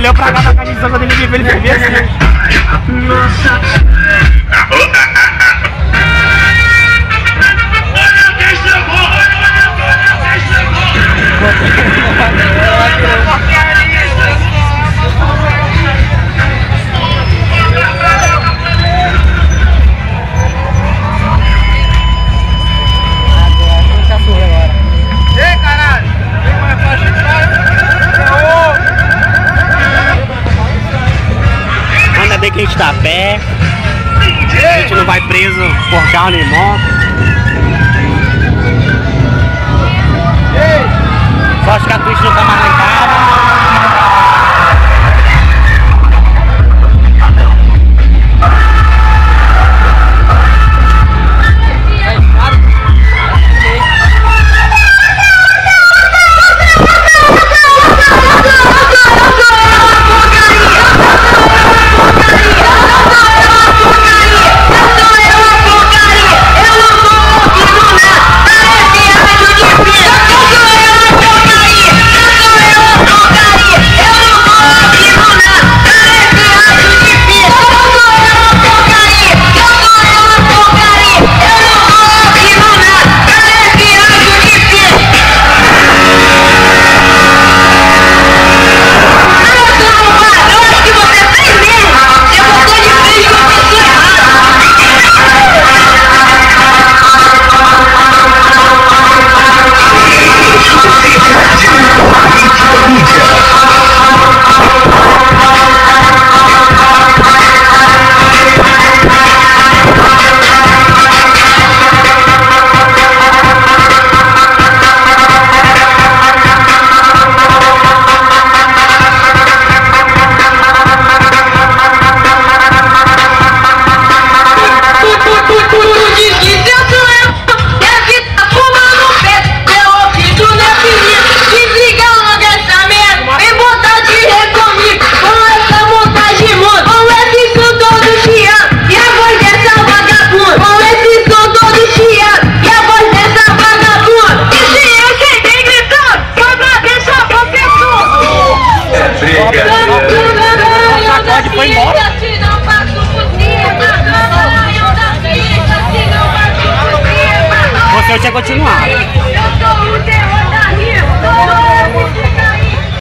olhou pra cá da camisa quando ele viu, ele foi ver assim. Ainda bem que a gente tá a pé, a gente não vai preso por carro nem moto. Só acho que a Twitch não tá mais arrancada. Foi embora. Você tinha continuado.